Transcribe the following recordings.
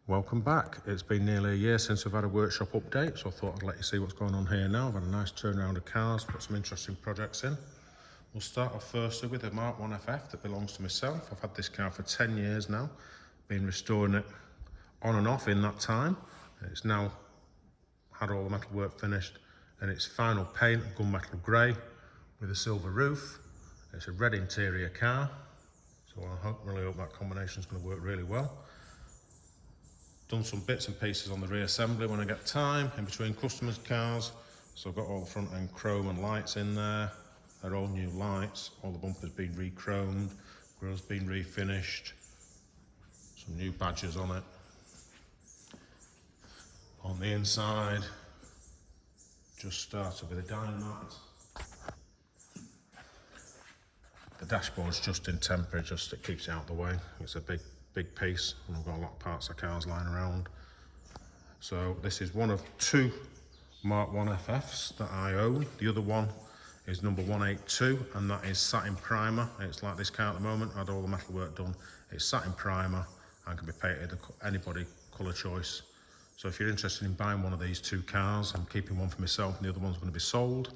Welcome back. It's been nearly a year since I've had a workshop update, so I thought I'd let you see what's going on here now. I've had a nice turnaround of cars, put some interesting projects in. We'll start off firstly with the Mark 1 FF that belongs to myself. I've had this car for 10 years now, been restoring it on and off in that time. It's now had all the metal work finished and its final paint, gunmetal grey with a silver roof. It's a red interior car, so I really hope that combination is going to work really well. Done some bits and pieces on the reassembly when I get time, in between customers' cars. So I've got all the front end chrome and lights in there. They're all new lights. All the bumpers been re-chromed, grille's been refinished. Some new badges on it. On the inside, just started with a dynamite. The dashboard's just in temporary, just it keeps it out of the way. It's a big piece, and I've got a lot of parts of cars lying around. So this is one of two Mark 1 FFs that I own. The other one is number 182, and that is satin primer. It's like this car at the moment, had all the metal work done. It's satin primer and can be painted anybody colour choice. So if you're interested in buying one of these two cars, I'm keeping one for myself and the other one's going to be sold,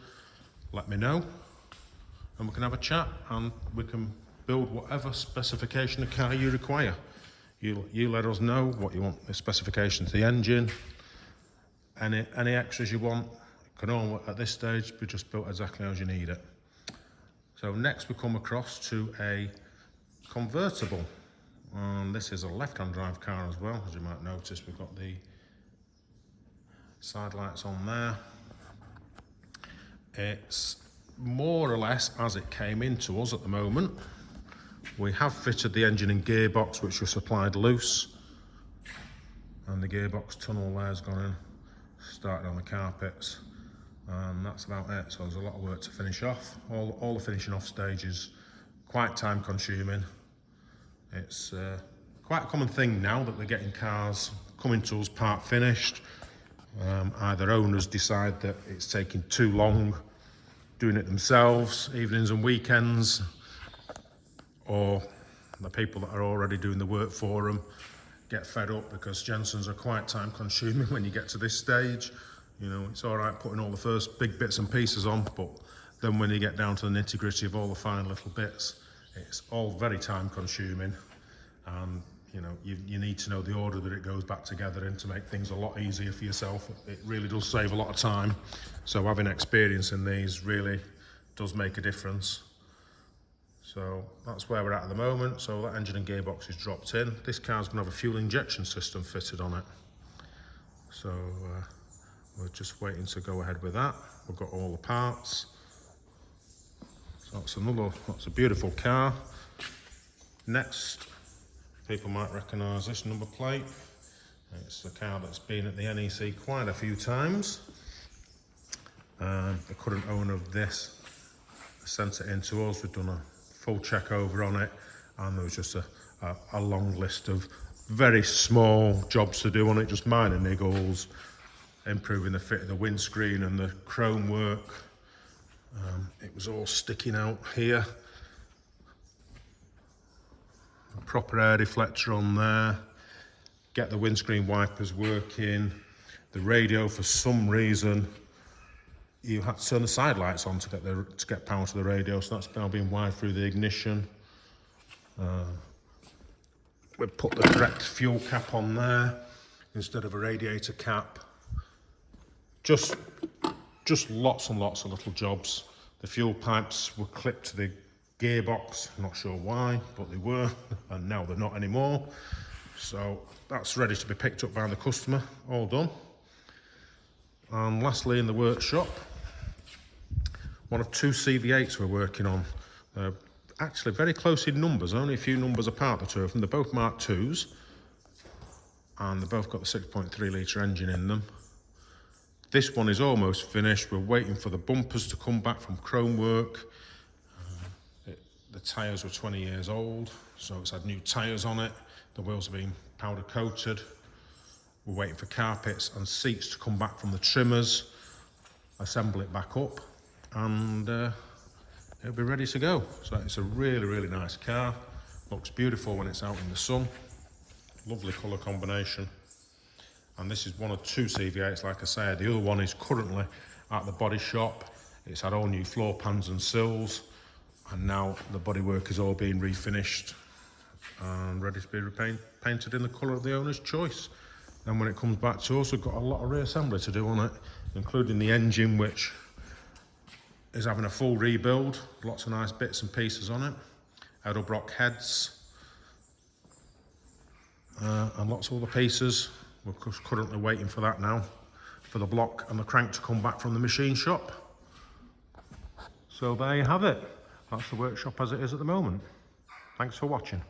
let me know and we can have a chat and we can build whatever specification of car you require. You let us know what you want, the specification to the engine, any extras you want. It can all, at this stage, be just built exactly as you need it. So next we come across to a convertible. This is a left-hand drive car as well. As you might notice, we've got the side lights on there. It's more or less as it came into us at the moment. We have fitted the engine and gearbox, which was supplied loose, and the gearbox tunnel there's gone in, started on the carpets, and that's about it. So there's a lot of work to finish off. All the finishing off stages, quite time consuming. It's quite a common thing now that they're getting cars coming to us part finished. Either owners decide that it's taking too long doing it themselves, evenings and weekends, or the people that are already doing the work for them get fed up because Jensens are quite time consuming when you get to this stage. You know, it's all right putting all the first big bits and pieces on, but then when you get down to the nitty gritty of all the fine little bits, it's all very time consuming. And you know, you need to know the order that it goes back together in to make things a lot easier for yourself. It really does save a lot of time. So having experience in these really does make a difference. So that's where we're at the moment. So that engine and gearbox is dropped in. This car's going to have a fuel injection system fitted on it. So we're just waiting to go ahead with that. We've got all the parts. So that's a beautiful car. Next, people might recognise this number plate. It's a car that's been at the NEC quite a few times. The current owner of this sent it in to us. We've done a full check over on it, and there was just a long list of very small jobs to do on it, just minor niggles, improving the fit of the windscreen and the chrome work. It was all sticking out here. A proper air deflector on there. Get the windscreen wipers working. The radio, for some reason, you had to turn the side lights on to get power to the radio, so that's now being wired through the ignition. We put the correct fuel cap on there instead of a radiator cap. Just lots and lots of little jobs. The fuel pipes were clipped to the gearbox, not sure why, but they were, and now they're not anymore. So that's ready to be picked up by the customer, all done. And lastly, in the workshop, one of two CV8s we're working on. Actually very close in numbers, only a few numbers apart, the two of them. They're both Mark IIs, and they've both got the 6.3 litre engine in them. This one is almost finished. We're waiting for the bumpers to come back from chrome work. The tyres were 20 years old, so it's had new tyres on it. The wheels have been powder coated. We're waiting for carpets and seats to come back from the trimmers, assemble it back up, and it'll be ready to go. So it's a really, really nice car. Looks beautiful when it's out in the sun. Lovely colour combination. And this is one of 2 CV8s, like I said. The other one is currently at the body shop. It's had all new floor pans and sills, and now the bodywork is all being refinished and ready to be painted in the colour of the owner's choice. Then when it comes back to us, we've got a lot of reassembly to do on it, including the engine, which is having a full rebuild. Lots of nice bits and pieces on it. Edelbrock heads, and lots of other pieces. We're currently waiting for that now, for the block and the crank to come back from the machine shop. So there you have it. That's the workshop as it is at the moment. Thanks for watching.